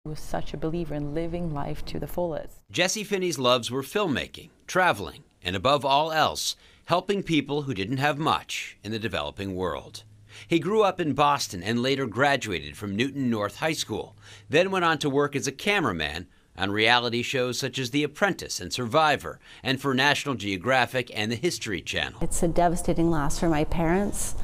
I was such a believer in living life to the fullest. Jesse Finney's loves were filmmaking, traveling, and above all else, helping people who didn't have much in the developing world. He grew up in Boston and later graduated from Newton North High School, then went on to work as a cameraman on reality shows such as The Apprentice and Survivor, and for National Geographic and the History Channel. It's a devastating loss for my parents.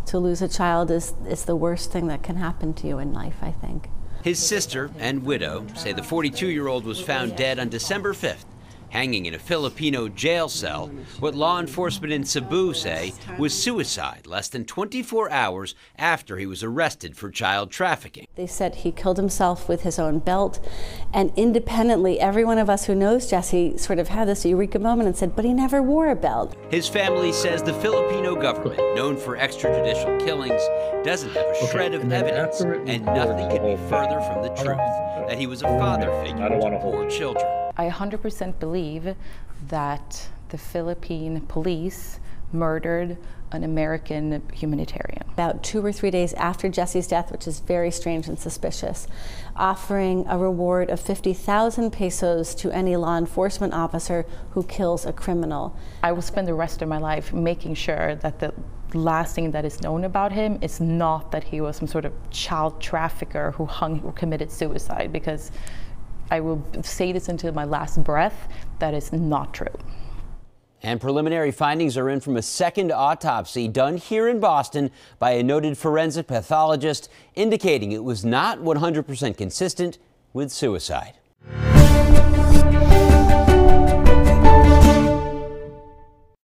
To lose a child is the worst thing that can happen to you in life, I think. His sister and widow say the 42-year-old was found dead on December 5th, hanging in a Filipino jail cell. What law enforcement in Cebu say was suicide less than 24 hours after he was arrested for child trafficking. They said he killed himself with his own belt, and independently, every one of us who knows Jesse sort of had this eureka moment and said, but he never wore a belt. His family says the Filipino government, known for extrajudicial killings, doesn't have a shred of evidence, and nothing could be further from the truth, that he was a father figure to 4 children. I 100% believe that the Philippine police murdered an American humanitarian. About 2 or 3 days after Jesse's death, which is very strange and suspicious, offering a reward of 50,000 pesos to any law enforcement officer who kills a criminal. I will spend the rest of my life making sure that the last thing that is known about him is not that he was some sort of child trafficker who committed suicide, because I will say this until my last breath, that is not true. And preliminary findings are in from a second autopsy done here in Boston by a noted forensic pathologist, indicating it was not 100% consistent with suicide.